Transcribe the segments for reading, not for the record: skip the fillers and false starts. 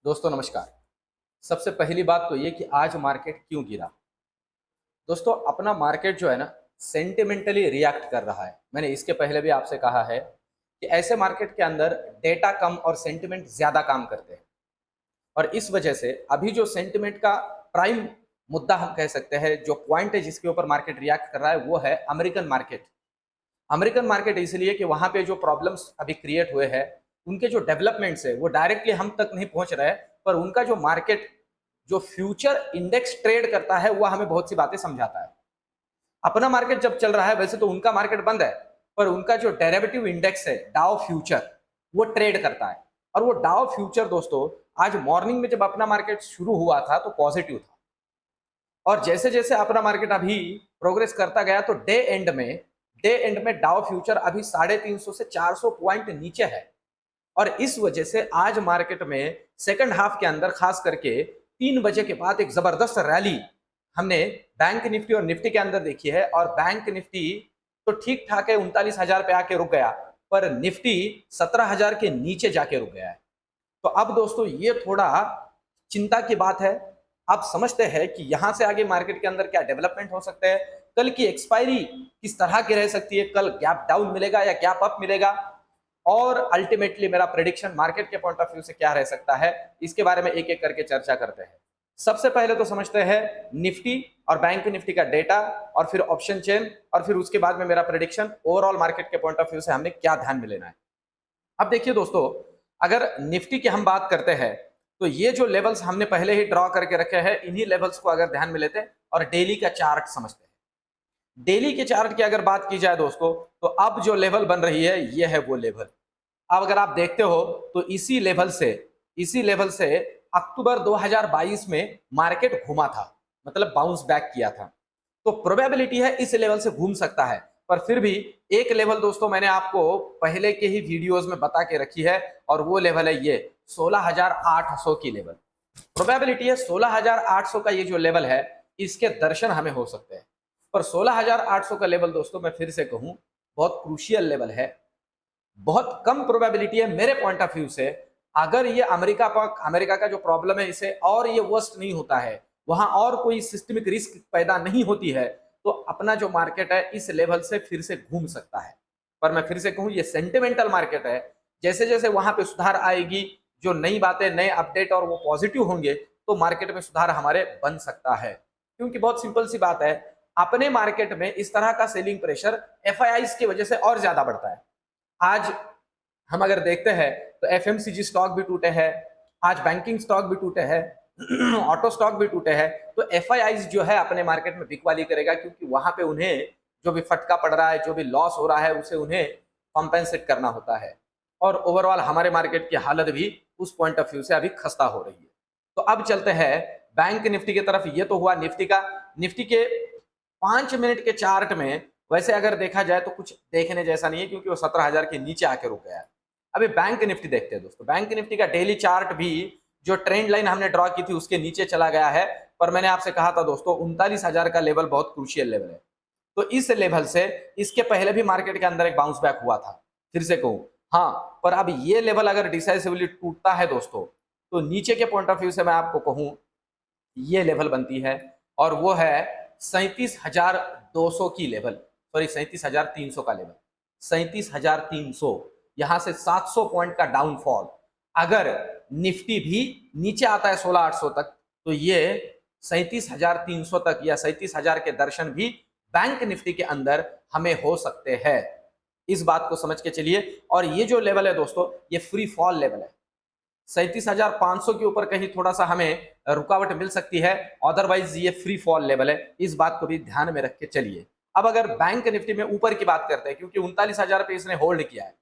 दोस्तों नमस्कार। सबसे पहली बात तो ये कि आज मार्केट क्यों गिरा। दोस्तों अपना मार्केट जो है ना सेंटिमेंटली रिएक्ट कर रहा है। मैंने इसके पहले भी आपसे कहा है कि ऐसे मार्केट के अंदर डेटा कम और सेंटिमेंट ज़्यादा काम करते हैं। और इस वजह से अभी जो सेंटिमेंट का प्राइम मुद्दा हम कह सकते हैं, जो पॉइंट है जिसके ऊपर मार्केट रिएक्ट कर रहा है, वो है अमेरिकन मार्केट। अमेरिकन मार्केट इसलिए कि वहाँ पे जो प्रॉब्लम्स अभी क्रिएट हुए हैं, उनके जो डेवलपमेंट्स है वो डायरेक्टली हम तक नहीं पहुँच रहे हैं, पर उनका जो मार्केट जो फ्यूचर इंडेक्स ट्रेड करता है वह हमें बहुत सी बातें समझाता है। अपना मार्केट जब चल रहा है, वैसे तो उनका मार्केट बंद है, पर उनका जो डेरिवेटिव इंडेक्स है डाउ फ्यूचर, वो ट्रेड करता है। और वो डाउ फ्यूचर दोस्तों आज मॉर्निंग में जब अपना मार्केट शुरू हुआ था तो पॉजिटिव था, और जैसे जैसे अपना मार्केट अभी प्रोग्रेस करता गया तो डे एंड में डाउ फ्यूचर अभी 350 से 400 पॉइंट नीचे है। और इस वजह से आज मार्केट में सेकंड हाफ के अंदर खास करके 3 बजे के बाद एक जबरदस्त रैली हमने बैंक निफ्टी और निफ्टी के अंदर देखी है। और बैंक निफ्टी तो ठीक ठाक है, 39,000 पे आके रुक गया, पर निफ्टी 17,000 के नीचे जाके रुक गया है। तो अब दोस्तों ये थोड़ा चिंता की बात है। आप समझते हैं कि यहां से आगे मार्केट के अंदर क्या डेवलपमेंट हो सकते हैं, कल की एक्सपायरी किस तरह की रह सकती है, कल गैप डाउन मिलेगा या गैप अप मिलेगा, और अल्टीमेटली मेरा प्रेडिक्शन मार्केट के पॉइंट ऑफ व्यू से क्या रह सकता है, इसके बारे में एक एक करके चर्चा करते हैं। सबसे पहले तो समझते हैं निफ्टी और बैंक निफ्टी का डेटा, और फिर ऑप्शन चेन, और फिर उसके बाद में मेरा प्रेडिक्शन ओवरऑल मार्केट के पॉइंट ऑफ व्यू से हमने क्या ध्यान में लेना है। अब देखिए दोस्तों, अगर निफ्टी की हम बात करते हैं तो ये जो लेवल्स हमने पहले ही ड्रॉ करके रखे हैं, इन्हीं लेवल्स को अगर ध्यान में लेते हैं और डेली का चार्ट समझते हैं। डेली के चार्ट की अगर बात की जाए दोस्तों, तो अब जो लेवल बन रही है ये है वो लेवल। अब अगर आप देखते हो तो इसी लेवल से अक्टूबर 2022 में मार्केट घुमा था, मतलब बाउंस बैक किया था। तो प्रोबेबिलिटी है इस लेवल से घूम सकता है। पर फिर भी एक लेवल दोस्तों मैंने आपको पहले के ही वीडियोस में बता के रखी है, और वो लेवल है ये 16,800 की लेवल। प्रोबेबिलिटी है 16,800 का ये जो लेवल है, इसके दर्शन हमें हो सकते हैं। पर 16,800 का लेवल दोस्तों मैं फिर से कहूं बहुत क्रूशियल लेवल है। बहुत कम प्रोबेबिलिटी है मेरे पॉइंट ऑफ व्यू से, अगर ये अमेरिका का जो प्रॉब्लम है इसे और ये वर्स्ट नहीं होता है, वहां और कोई सिस्टमिक रिस्क पैदा नहीं होती है, तो अपना जो मार्केट है इस लेवल से फिर से घूम सकता है। पर मैं फिर से कहूं ये सेंटिमेंटल मार्केट है। जैसे जैसे वहां पे सुधार आएगी, जो नई बातें, नए अपडेट और वो पॉजिटिव होंगे, तो मार्केट में सुधार हमारे बन सकता है। क्योंकि बहुत सिंपल सी बात है, अपने मार्केट में इस तरह का सेलिंग प्रेशर एफआईआईज की वजह से और ज्यादा बढ़ता है। आज हम अगर देखते हैं तो एफएमसीजी स्टॉक भी टूटे हैं, आज बैंकिंग स्टॉक भी टूटे हैं, ऑटो स्टॉक भी टूटे हैं। तो एफआईआईज जो है अपने मार्केट में बिकवाली करेगा, क्योंकि वहां पे उन्हें जो भी फटका पड़ रहा है, जो भी लॉस हो रहा है, उसे उन्हें कॉम्पेंसेट करना होता है। और ओवरऑल हमारे मार्केट की हालत भी उस पॉइंट ऑफ व्यू से अभी खस्ता हो रही है। तो अब चलते हैं बैंक निफ्टी की तरफ। ये तो हुआ निफ्टी का। निफ्टी के 5 मिनट के चार्ट में वैसे अगर देखा जाए तो कुछ देखने जैसा नहीं है, क्योंकि वो 17,000 के नीचे आके रुक गया है। अभी बैंक निफ्टी देखते हैं दोस्तों। बैंक निफ्टी का डेली चार्ट भी जो ट्रेंड लाइन हमने ड्रॉ की थी उसके नीचे चला गया है। पर मैंने आपसे कहा था दोस्तों 39,000 का लेवल बहुत क्रूशियल लेवल है। तो इस लेवल से इसके पहले भी मार्केट के अंदर एक बाउंस बैक हुआ था, फिर से कहूं। हाँ, पर अब ये लेवल अगर डिसाइसिवली टूटता है दोस्तों, तो नीचे के पॉइंट ऑफ व्यू से मैं आपको कहूं ये लेवल बनती है, और वो है 37,200 की लेवल, सॉरी 37,300 का लेवल। 37,300, यहां से 700 पॉइंट का डाउनफॉल। अगर निफ्टी भी नीचे आता है 16,800 तक, तो ये 37,300 तक या 37,000 के दर्शन भी बैंक निफ्टी के अंदर हमें हो सकते हैं। इस बात को समझ के चलिए। और ये जो लेवल है दोस्तों, ये फ्री फॉल लेवल है। 37,500 के ऊपर कहीं थोड़ा सा हमें रुकावट मिल सकती है, अदरवाइज ये फ्री फॉल लेवल है। इस बात को भी ध्यान में रख के चलिए। अब अगर बैंक निफ्टी में ऊपर की बात करते हैं, क्योंकि 39,000 पे इसने होल्ड किया है।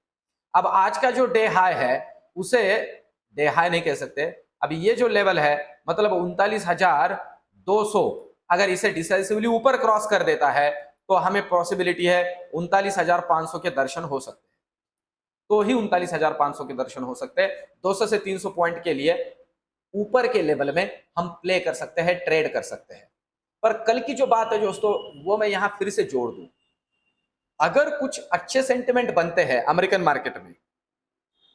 अब आज का जो डे हाई है, उसे डे हाई नहीं कह सकते। अब ये जो लेवल है, मतलब 39,200, अगर इसे डिसाइसिवली ऊपर क्रॉस कर देता है, तो हमें पॉसिबिलिटी है 39,500 के दर्शन हो सकते हैं। तो ही 39,500 के दर्शन हो सकते हैं। 200 से 300 पॉइंट के लिए ऊपर के लेवल में हम प्ले कर सकते हैं, ट्रेड कर सकते हैं। पर कल की जो बात है दोस्तों, वो मैं यहां फिर से जोड़ दूं। अगर कुछ अच्छे सेंटिमेंट बनते हैं अमेरिकन मार्केट में,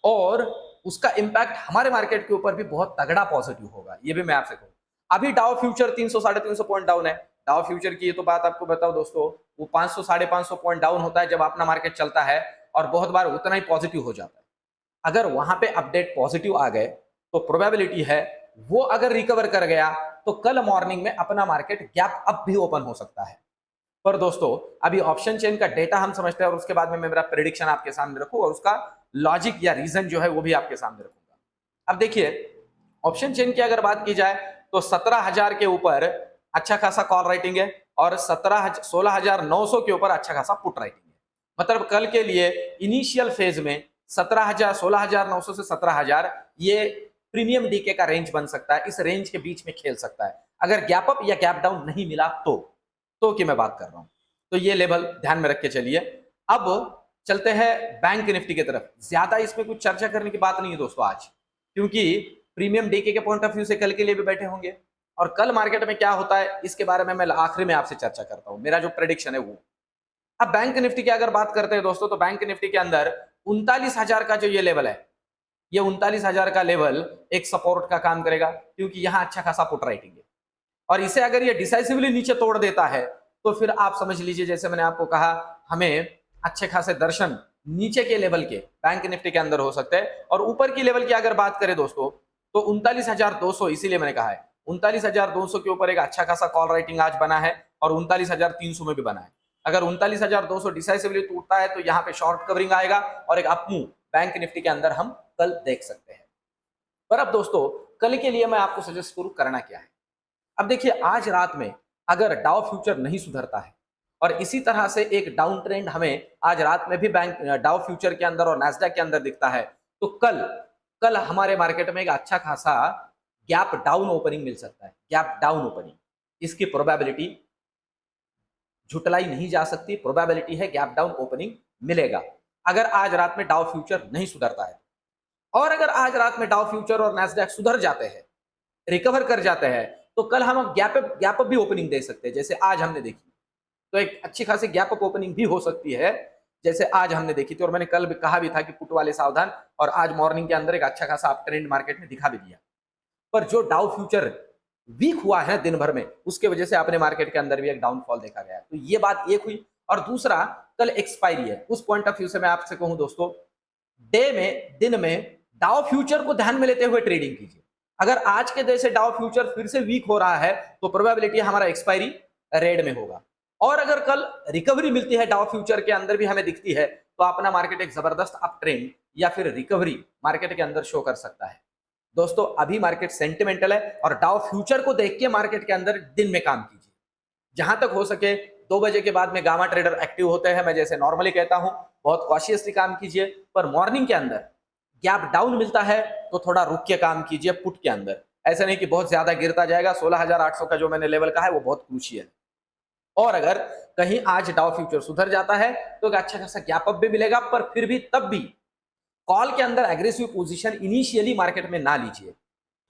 और उसका इम्पैक्ट हमारे मार्केट के ऊपर भी बहुत तगड़ा पॉजिटिव होगा, ये भी मैं आपसे कहूँ। अभी डाउ फ्यूचर 300 साढ़े 300 पॉइंट डाउन है। डाउ फ्यूचर की ये तो बात आपको बताओ दोस्तों, वो 500 साढ़े 500 पॉइंट डाउन होता है जब अपना मार्केट चलता है, और बहुत बार उतना ही पॉजिटिव हो जाता है। अगर वहां पे अपडेट पॉजिटिव आ गए तो प्रोबेबिलिटी है वो अगर रिकवर कर गया तो कल मॉर्निंग में अपना मार्केट गैप अप भी ओपन हो सकता है। पर दोस्तों अभी ऑप्शन चेन का डेटा हम समझते हैं और उसके बाद में मैं मेरा प्रेडिक्शन आपके सामने रखूं और उसका लॉजिक या रीजन जो है वो भी आपके सामने रखूंगा। अब देखिए, ऑप्शन चेन की अगर बात की जाए तो 17,000 के ऊपर अच्छा खासा कॉल राइटिंग है और 16,900 के ऊपर अच्छा खासा पुट राइटिंग है। मतलब कल के लिए इनिशियल फेज में 16,900 से 17,000 ये प्रीमियम डीके का रेंज बन सकता है, इस रेंज के बीच में खेल सकता है अगर गैप अप या गैप डाउन नहीं मिला तो की मैं बात कर रहा हूं। तो ये लेवल ध्यान में रख के चलिए। अब चलते हैं बैंक निफ्टी की तरफ। ज्यादा इसमें कुछ चर्चा करने की बात नहीं है दोस्तों आज, क्योंकि प्रीमियम डीके के पॉइंट ऑफ व्यू से कल के लिए भी बैठे होंगे और कल मार्केट में क्या होता है इसके बारे में मैं आखिरी में आपसे चर्चा करता हूं, मेरा जो प्रेडिक्शन है वो। अब बैंक निफ्टी की अगर बात करते हैं दोस्तों, तो बैंक निफ्टी के अंदर 39,000 का जो ये लेवल है, ये 39,000 का लेवल एक सपोर्ट का काम करेगा, क्योंकि यहां अच्छा खासा पुट राइटिंग है। और इसे अगर ये डिसाइसिवली नीचे तोड़ देता है तो फिर आप समझ लीजिए, जैसे मैंने आपको कहा, हमें अच्छे खासे दर्शन नीचे के लेवल के बैंक निफ्टी के अंदर हो सकते हैं। और ऊपर की लेवल की अगर बात करें दोस्तों तो 39,200, इसीलिए मैंने कहा है 39,200 के ऊपर एक अच्छा खासा कॉल राइटिंग आज बना है और 39,300 में भी बना है। अगर 39,200 डिसाइसिवली टूटता है तो यहाँ पे शॉर्ट कवरिंग आएगा और एक अप मूव बैंक निफ्टी के अंदर हम कल देख सकते हैं। पर अब दोस्तों कल के लिए मैं आपको सजेस्ट करूं करना क्या है। अब देखिए, आज रात में अगर डाउ फ्यूचर नहीं सुधरता है और इसी तरह से एक डाउन ट्रेंड हमें आज रात में भी बैंक डाउ फ्यूचर के अंदर और नैस्डैक के अंदर दिखता है, तो कल हमारे मार्केट में एक अच्छा खासा गैप डाउन ओपनिंग मिल सकता है। गैप डाउन ओपनिंग, इसकी प्रोबेबिलिटी झुटलाई नहीं जा सकती, प्रोबेबिलिटी है गैप डाउन ओपनिंग मिलेगा अगर आज रात में डाउ फ्यूचर नहीं सुधरता है। और अगर आज रात में डाउ फ्यूचर और नैस्डैक सुधर जाते हैं, रिकवर कर जाते हैं, तो कल हम गैप अप भी ओपनिंग दे सकते हैं, जैसे आज हमने देखी। तो एक अच्छी खासी गैप अप ओपनिंग भी हो सकती है जैसे आज हमने देखी थी। और मैंने कल भी कहा भी था कि पुट वाले सावधान, और आज मॉर्निंग के अंदर एक अच्छा खासा अप ट्रेंड मार्केट में दिखा भी दिया। पर जो डाउ फ्यूचर वीक हुआ है दिन भर में, उसके वजह से अपने मार्केट के अंदर भी एक डाउनफॉल देखा गया। तो ये बात एक हुई। और दूसरा, कल एक्सपायरी है, उस पॉइंट ऑफ व्यू से मैं आपसे कहूं दोस्तों, दिन में डाउ फ्यूचर को ध्यान में लेते हुए ट्रेडिंग कीजिए। अगर आज के जैसे डाउ फ्यूचर फिर से वीक हो रहा है तो प्रोबेबिलिटी हमारा एक्सपायरी रेड में होगा। और अगर कल रिकवरी मिलती है डाउ फ्यूचर के अंदर भी हमें दिखती है, तो अपना मार्केट एक जबरदस्त अप ट्रेंड या फिर रिकवरी मार्केट के अंदर शो कर सकता है। दोस्तों अभी मार्केट सेंटिमेंटल है और डाउ फ्यूचर को देख के मार्केट के अंदर दिन में काम कीजिए। जहां तक हो सके 2 बजे के बाद में गामा ट्रेडर एक्टिव होते हैं, मैं जैसे नॉर्मली कहता हूं, बहुत कॉशियसली काम कीजिए। पर मॉर्निंग के अंदर गैप डाउन मिलता है तो थोड़ा रुक के काम कीजिए पुट के अंदर। ऐसा नहीं कि बहुत ज्यादा गिरता जाएगा। 16,800 का जो मैंने लेवल कहा है वो बहुत क्रूशियल है। और अगर कहीं आज डाउ फ्यूचर सुधर जाता है तो एक अच्छा खासा गैप अप भी मिलेगा, पर फिर भी तब भी कॉल के अंदर एग्रेसिव पोजीशन इनिशियली मार्केट में ना लीजिए।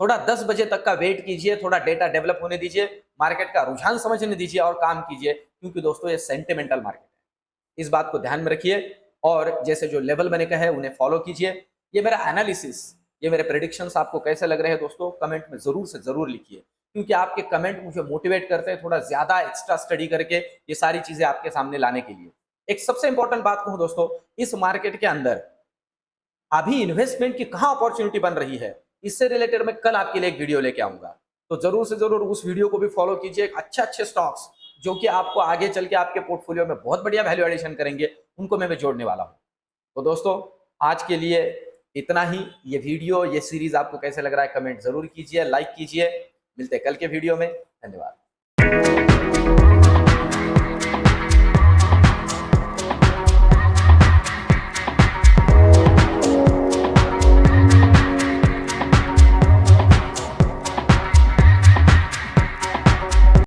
थोड़ा 10 बजे तक का वेट कीजिए, थोड़ा डेटा डेवलप होने दीजिए, मार्केट का रुझान समझने दीजिए और काम कीजिए, क्योंकि दोस्तों ये सेंटिमेंटल मार्केट है। इस बात को ध्यान में रखिए और जैसे जो लेवल मैंने कहा है उन्हें फॉलो कीजिए। ये मेरा एनालिसिस, ये मेरे प्रेडिक्शंस आपको कैसे लग रहे हैं दोस्तों, कमेंट में जरूर से जरूर लिखिए, क्योंकि आपके कमेंट मुझे मोटिवेट करते हैं थोड़ा ज्यादा एक्स्ट्रा स्टडी करके ये सारी चीजें आपके सामने लाने के लिए। एक सबसे इंपॉर्टेंट बात कहूं दोस्तों, इस मार्केट के अंदर अभी इन्वेस्टमेंट की कहां अपॉर्चुनिटी बन रही है, इससे रिलेटेड मैं कल आपके लिए एक वीडियो लेके आऊंगा। तो जरूर से जरूर उस वीडियो को भी फॉलो कीजिए। अच्छे स्टॉक्स जो कि आपको आगे चल के आपके पोर्टफोलियो में बहुत बढ़िया वैल्यू एडिशन करेंगे, उनको मैं जोड़ने वाला हूं। तो दोस्तों आज के लिए इतना ही। ये वीडियो, ये सीरीज आपको कैसे लग रहा है कमेंट जरूर कीजिए, लाइक कीजिए। मिलते हैं कल के वीडियो में। धन्यवाद।